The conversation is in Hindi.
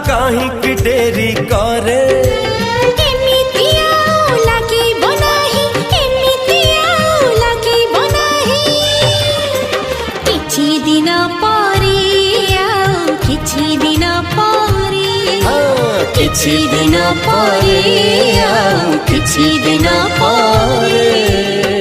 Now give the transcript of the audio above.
काहींकि डेरी करे एमिति आउ लागिबो नाही एमिति आउ लागिबो नाही किछि दिन परे आउ किछि दिन परे किछि दिन परे किछि दिन परे